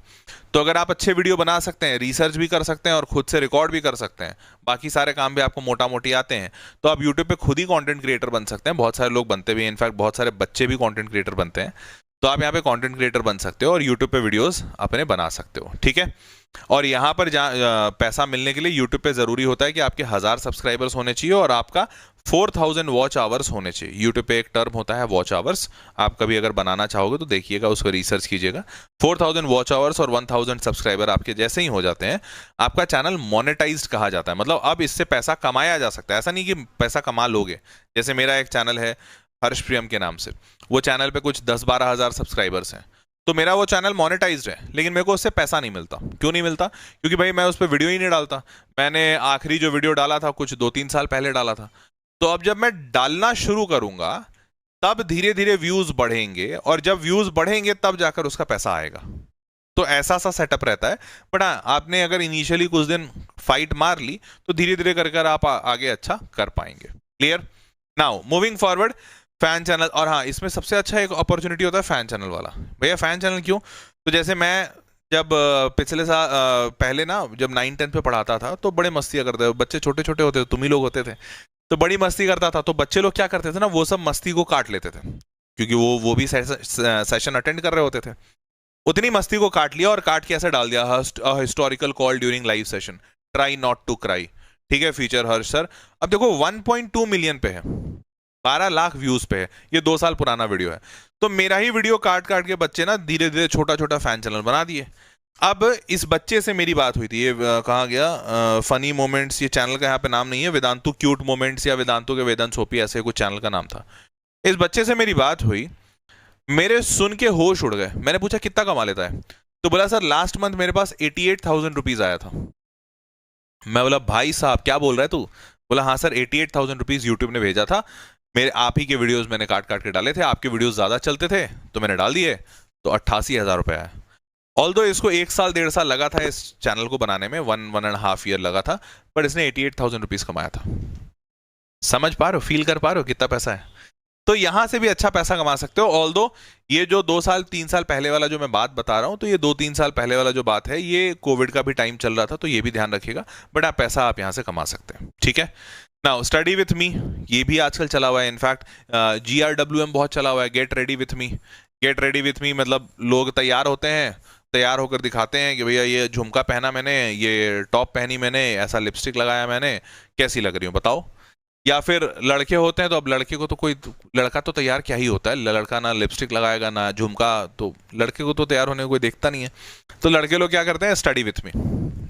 तो अगर आप अच्छे वीडियो बना सकते हैं, रिसर्च भी कर सकते हैं और खुद से रिकॉर्ड भी कर सकते हैं, बाकी सारे काम भी आपको मोटा मोटी आते हैं, तो आप यूट्यूब पे खुद ही कंटेंट क्रिएटर बन सकते हैं। बहुत सारे लोग बनते भी हैं, इनफैक्ट बहुत सारे बच्चे भी कंटेंट क्रिएटर बनते हैं। तो आप यहाँ पे कंटेंट क्रिएटर बन सकते हो और यूट्यूब पे वीडियोस अपने बना सकते हो, ठीक है। और यहाँ पर पैसा मिलने के लिए यूट्यूब पे जरूरी होता है कि आपके 1000 सब्सक्राइबर्स होने चाहिए और आपका 4000 वॉच आवर्स होने चाहिए। यूट्यूब पे एक टर्म होता है वॉच आवर्स, आप कभी अगर बनाना चाहोगे तो देखिएगा, उसको रिसर्च कीजिएगा। 4000 वॉच आवर्स और 1000 सब्सक्राइबर आपके जैसे ही हो जाते हैं, आपका चैनल मोनेटाइज्ड कहा जाता है। मतलब अब इससे पैसा कमाया जा सकता है, ऐसा नहीं कि पैसा कमा लोगे। जैसे मेरा एक चैनल है हर्ष प्रियम के नाम से, वो चैनल पे कुछ 10-12 हज़ार सब्सक्राइबर्स हैं, तो मेरा वो चैनल मोनेटाइज्ड है, लेकिन मेरे को उससे पैसा नहीं मिलता। क्यों नहीं मिलता? क्योंकि भाई मैं उस पर वीडियो ही नहीं डालता। मैंने आखिरी जो वीडियो डाला था कुछ 2-3 साल पहले डाला था। तो अब जब मैं डालना शुरू करूंगा तब धीरे धीरे व्यूज बढ़ेंगे, और जब व्यूज बढ़ेंगे तब जाकर उसका पैसा आएगा। तो ऐसा सा सेटअप रहता है। बट हाँ, आपने अगर इनिशियली कुछ दिन फाइट मार ली तो धीरे धीरे कर आप आगे अच्छा कर पाएंगे। Clear? Now moving forward, fan channel. और हाँ, इसमें सबसे अच्छा एक अपॉर्चुनिटी होता है फैन चैनल वाला। भैया फैन चैनल क्यों? तो जैसे मैं जब पिछले साल पहले ना जब 9-10 पे पढ़ाता था तो बड़े मस्तियाँ करते थे बच्चे, छोटे छोटे होते थे, तुम ही लोग होते थे, तो बड़ी मस्ती करता था। तो बच्चे लोग क्या करते थे ना, वो सब मस्ती को काट लेते थे, क्योंकि वो भी सेशन अटेंड कर रहे होते थे। उतनी मस्ती को काट लिया और काट के ऐसे डाल दिया, historical call during live session, try not to cry, ठीक है, फीचर हर्ष सर। अब देखो 1.2 मिलियन पे है, 12 लाख व्यूज पे है, ये 2 साल पुराना वीडियो है। तो मेरा ही वीडियो काट काट के बच्चे ना धीरे धीरे छोटा छोटा फैन चैनल बना दिए। अब इस बच्चे से मेरी बात हुई थी, ये कहाँ गया, फनी मोमेंट्स, ये चैनल का यहाँ पे नाम नहीं है, वेदांतु क्यूट मोमेंट्स या वेदांतु के वेदांत सोपी, ऐसे कुछ चैनल का नाम था। इस बच्चे से मेरी बात हुई, मेरे सुन के होश उड़ गए। मैंने पूछा कितना कमा लेता है, तो बोला सर लास्ट मंथ मेरे पास 88,000 रुपीज आया था। मैं बोला भाई साहब क्या बोल रहा है तू? बोला हाँ सर 88,000 रुपीज यूट्यूब ने भेजा था, मेरे आप ही के वीडियोस मैंने काट काट के डाले थे, आपके वीडियोस ज्यादा चलते थे तो मैंने डाल दिए, तो 88,000 रुपये आया। ऑल्दो इसको 1 साल 1.5 साल लगा था इस चैनल को बनाने में, 1.5 ईयर लगा था, पर इसने 88,000 रुपीज कमाया था। समझ पा रहे हो, फील कर पा रहे हो कितना पैसा है? तो यहां से भी अच्छा पैसा कमा सकते हो। ऑल्दो ये जो 2 साल 3 साल पहले वाला जो मैं बात बता रहा हूं, तो ये 2-3 साल पहले वाला जो बात है, ये कोविड का भी टाइम चल रहा था, तो ये भी ध्यान रखिएगा। बट आप पैसा आप यहां से कमा सकते हैं, ठीक है। नाउ स्टडी विथ मी, ये भी आजकल चला हुआ है। इनफैक्ट GRWM बहुत चला हुआ है, get ready with me. Get ready with me मतलब लोग तैयार होते हैं, तैयार होकर दिखाते हैं कि भैया ये झुमका पहना मैंने, ये टॉप पहनी मैंने, ऐसा लिपस्टिक लगाया मैंने, कैसी लग रही हूँ बताओ। या फिर लड़के होते हैं, तो अब लड़के को तो कोई, लड़का तो तैयार क्या ही होता है, लड़का ना लिपस्टिक लगाएगा ना झुमका, तो लड़के को तो तैयार होने को कोई देखता नहीं है। तो लड़के लोग क्या करते हैं, स्टडी विथ मी,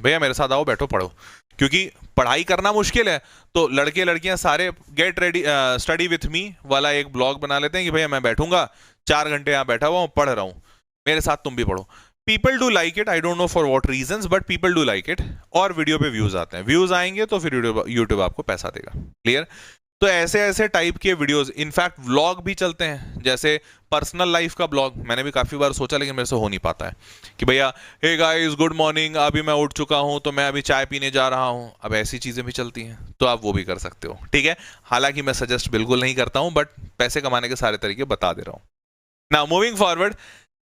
भैया मेरे साथ आओ बैठो पढ़ो, क्योंकि पढ़ाई करना मुश्किल है। तो लड़के लड़कियां सारे get ready steady with me वाला एक ब्लॉग बना लेते हैं कि भैया मैं बैठूंगा 4 घंटे यहाँ बैठा हुआ हूँ, पढ़ रहा हूँ, मेरे साथ तुम भी पढ़ो। People do like it, I don't know for what reasons, but people do like it. और वीडियो पे व्यूज आते हैं, व्यूज आएंगे तो फिर यूट्यूब आपको पैसा देगा। क्लियर? तो ऐसे ऐसे टाइप के वीडियोस, इनफैक्ट व्लॉग भी चलते हैं, जैसे पर्सनल लाइफ का ब्लॉग। मैंने भी काफी बार सोचा, लेकिन मेरे से हो नहीं पाता है कि भैया हे गाइस गुड मॉर्निंग, अभी मैं उठ चुका हूं तो मैं अभी चाय पीने जा रहा हूं। अब ऐसी चीजें भी चलती हैं, तो आप वो भी कर सकते हो, ठीक है। हालांकि मैं सजेस्ट बिल्कुल नहीं करता हूं, बट पैसे कमाने के सारे तरीके बता दे रहा हूं। Now moving forward,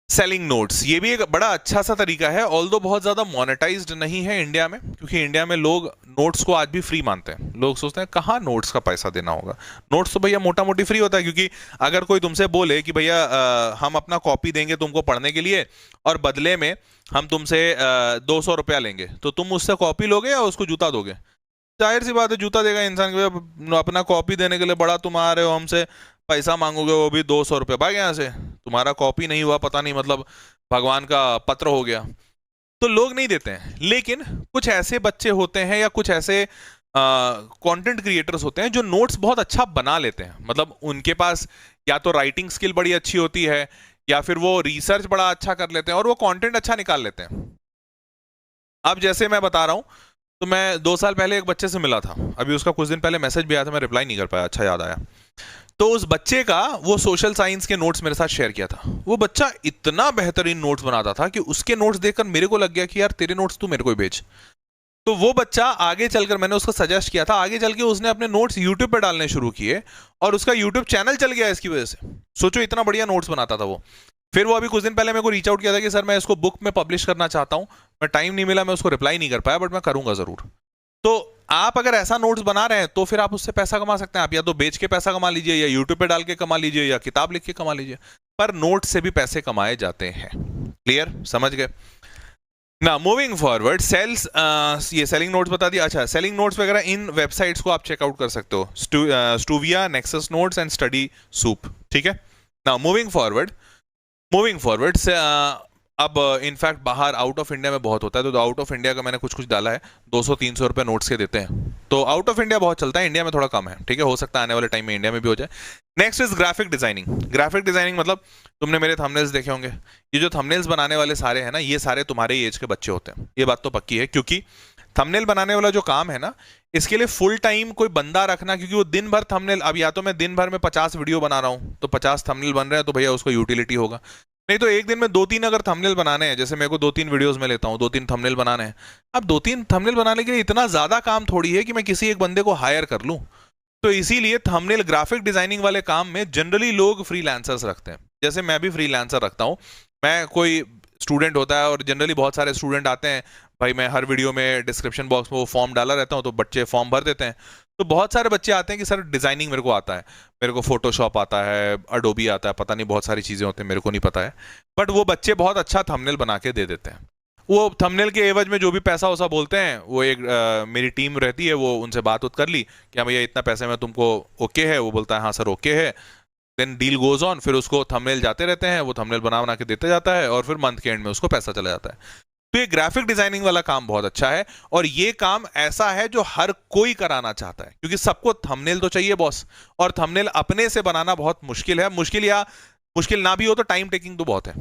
selling notes, ये भी एक बड़ा अच्छा सा तरीका है। ऑल्दो बहुत ज्यादा मोनेटाइज्ड नहीं है इंडिया में, क्योंकि इंडिया में लोग नोट्स को आज भी फ्री मानते हैं। लोग सोचते हैं कहाँ नोट्स का पैसा देना होगा, नोट्स तो भैया मोटा मोटी फ्री होता है। क्योंकि अगर कोई तुमसे बोले कि भैया हम अपना कॉपी देंगे तुमको पढ़ने के लिए, और बदले में हम तुमसे 200 रुपया लेंगे, तो तुम उससे कॉपी लोगे या उसको जूता दोगे? जाहिर सी बात है जूता देगा इंसान के। अपना कॉपी देने के लिए बड़ा तुम आ रहे हो हमसे, पैसा मांगोगे, वो भी 200 रुपये, भाग यहाँ से, तुम्हारा कॉपी नहीं हुआ, पता नहीं मतलब भगवान का पत्र हो गया। तो लोग नहीं देते हैं। लेकिन कुछ ऐसे बच्चे होते हैं या कुछ ऐसे कंटेंट क्रिएटर्स होते हैं जो नोट्स बहुत अच्छा बना लेते हैं। मतलब उनके पास या तो राइटिंग स्किल बड़ी अच्छी होती है, या फिर वो रिसर्च बड़ा अच्छा कर लेते हैं, और वो कंटेंट अच्छा निकाल लेते हैं। अब जैसे मैं बता रहा हूं, तो मैं 2 साल पहले एक बच्चे से मिला था, अभी उसका कुछ दिन पहले मैसेज भी आया था, मैं रिप्लाई नहीं कर पाया, अच्छा याद आया। तो उस बच्चे का वो सोशल साइंस के नोट्स मेरे साथ शेयर किया था। वो बच्चा इतना बेहतरीन नोट्स बनाता था कि उसके नोट्स देखकर मेरे को लग गया कि यार तेरे नोट्स तू मेरे को ही भेज। तो वो बच्चा आगे चलकर, मैंने उसको सजेस्ट किया था, आगे चल के उसने अपने नोट्स यूट्यूब पे डालने शुरू किए और उसका यूट्यूब चैनल चल गया इसकी वजह से। सोचो इतना बढ़िया नोट्स बनाता था वो। फिर वो अभी कुछ दिन पहले मेरे को रीच आउट किया था कि सर मैं इसको बुक में पब्लिश करना चाहता हूँ, मैं टाइम नहीं मिला, मैं उसको रिप्लाई नहीं कर पाया, बट मैं करूंगा जरूर। तो आप अगर ऐसा नोट्स बना रहे हैं तो फिर आप उससे पैसा कमा सकते हैं। आप या तो बेच के पैसा कमा लीजिए, या यूट्यूब पे डाल के कमा लीजिए, या किताब लिख के कमा लीजिए, पर नोट से भी पैसे कमाए जाते हैं। क्लियर, समझ गए ना? मूविंग फॉरवर्ड, सेल्स, ये सेलिंग नोट्स बता दिया। अच्छा, सेलिंग नोट्स वगैरह इन वेबसाइट्स को आप चेकआउट कर सकते हो, Stuvia, Nexus Notes and Study Soup. ठीक है ना? मूविंग फॉरवर्ड से अब इनफैक्ट बाहर आउट ऑफ इंडिया में बहुत होता है, तो आउट ऑफ इंडिया का मैंने कुछ डाला है, 200-300 रुपए नोट्स के देते हैं। तो आउट ऑफ इंडिया बहुत चलता है, इंडिया में थोड़ा कम है। ठीक है, हो सकता है आने वाले टाइम में इंडिया में भी हो जाए। Next is graphic designing. Graphic designing मतलब तुमने मेरे थंबनेल्स देखे होंगे, ये जो थंबनेल्स बनाने वाले सारे हैं ना, ये सारे तुम्हारे एज के बच्चे होते हैं, ये बात तो पक्की है। क्योंकि थंबनेल बनाने वाला जो काम है ना, इसके लिए फुल टाइम कोई बंदा रखना, क्योंकि वो दिन भर थंबनेल, अब या तो मैं दिन भर में 50 वीडियो बना रहा हूँ तो 50 थंबनेल बन रहे हैं, तो भैया उसको यूटिलिटी होगा। नहीं तो एक दिन में 2-3 अगर थंबनेल बनाने हैं, जैसे मेरे को 2-3 वीडियोस में लेता हूँ, 2-3 थंबनेल बनाने हैं। अब 2-3 थंबनेल बनाने के लिए इतना ज्यादा काम थोड़ी है कि मैं किसी एक बंदे को हायर कर लूँ। तो इसीलिए थंबनेल ग्राफिक डिजाइनिंग वाले काम में जनरली लोग फ्रीलांसर्स रखते हैं, जैसे मैं भी फ्रीलांसर रखता हूँ। मैं, कोई स्टूडेंट होता है और जनरली बहुत सारे स्टूडेंट आते हैं, भाई मैं हर वीडियो में डिस्क्रिप्शन बॉक्स में वो फॉर्म डाला रहता हूँ, तो बच्चे फॉर्म भर देते हैं। तो बहुत सारे बच्चे आते हैं कि सर डिजाइनिंग मेरे को आता है, मेरे को फोटोशॉप आता है, अडोबी आता है, पता नहीं बहुत सारी चीजें होती हैं, मेरे को नहीं पता है। बट वो बच्चे बहुत अच्छा थंबनेल बना के दे देते हैं। वो थंबनेल के एवज में जो भी पैसा वैसा बोलते हैं, वो एक मेरी टीम रहती है, वो उनसे बात कर ली कि हाँ भैया इतना पैसे में तुमको ओके है, वो बोलता है हाँ सर ओके है। देन डील गोज ऑन, फिर उसको थंबनेल जाते रहते हैं, वो थंबनेल बना बना के देते जाता है, और फिर मंथ के एंड में उसको पैसा चला जाता है। तो ये ग्राफिक डिजाइनिंग वाला काम बहुत अच्छा है, और ये काम ऐसा है जो हर कोई कराना चाहता है, क्योंकि सबको थंबनेल तो चाहिए बॉस, और थंबनेल अपने से बनाना बहुत मुश्किल है। मुश्किल या मुश्किल ना भी हो तो टाइम टेकिंग तो बहुत है।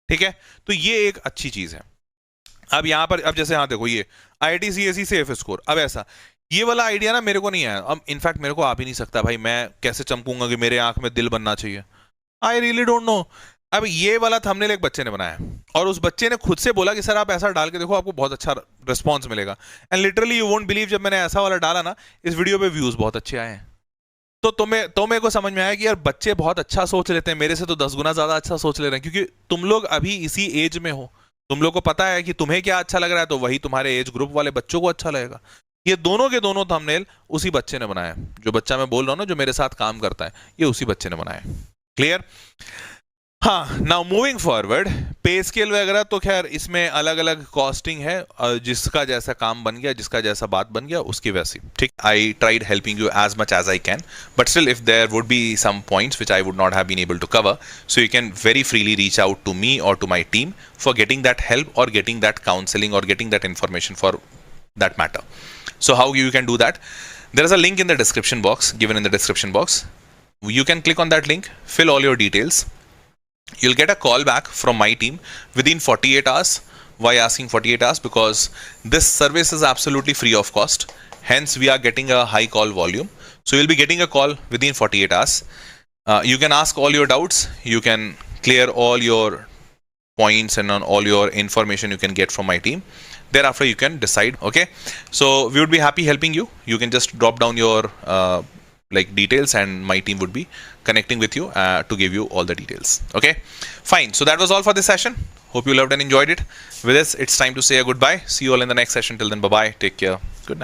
ठीक है, तो ये एक अच्छी चीज है। अब यहां पर, अब जैसे हाँ देखो, ये IIT CSE सेफ स्कोर, अब ऐसा ये वाला आइडिया ना मेरे को नहीं आया, अब इनफैक्ट मेरे को आ भी नहीं सकता भाई, मैं कैसे चमकूंगा कि मेरे आंख में दिल बनना चाहिए, आई रियली डोंट नो। अब ये वाला थंबनेल एक बच्चे ने बनाया है, और उस बच्चे ने खुद से बोला कि सर आप ऐसा डाल के देखो, आपको बहुत अच्छा रिस्पॉन्स मिलेगा। And literally you won't believe, जब मैंने ऐसा वाला डाला ना, इस वीडियो पे व्यूज बहुत अच्छे आए हैं। तो मेरे को समझ में आया कि यार बच्चे बहुत अच्छा सोच लेते हैं, मेरे से तो 10 गुना ज्यादा अच्छा सोच ले रहे हैं, क्योंकि तुम लोग अभी इसी एज में हो, तुम लोग को पता है कि तुम्हें क्या अच्छा लग रहा है, तो वही तुम्हारे एज ग्रुप वाले बच्चों को अच्छा लगेगा। ये दोनों के दोनों थंबनेल उसी बच्चे ने बनाया है, जो बच्चा मैं बोल रहा हूँ ना, जो मेरे साथ काम करता है, ये उसी बच्चे ने बनाया है। क्लियर? हाँ, नाउ मूविंग फॉरवर्ड, पे स्केल वगैरह तो खैर इसमें अलग अलग कॉस्टिंग है, जिसका जैसा काम बन गया, जिसका जैसा बात बन गया, उसकी वैसी। ठीक, I tried helping you as much as I can, but still if there would be some points which I would not have been able to cover, so you can very freely reach out to me और to my team for getting that help और getting that counselling और getting that information for that matter. So how you can do that? There is a link in the description box, given in the description box. You can click on that link, fill all your details. You'll get a call back from my team within 48 hours. Why asking 48 hours? Because this service is absolutely free of cost. Hence, we are getting a high call volume. So you'll be getting a call within 48 hours. You can ask all your doubts. You can clear all your points and on all your information you can get from my team. Thereafter you can decide. Okay, so we would be happy helping you. You can just drop down your like details, and my team would be connecting with you to give you all the details. Okay, fine. So that was all for this session. Hope you loved and enjoyed it. With this, it's time to say a goodbye. See you all in the next session. Till then, bye bye, take care, good night.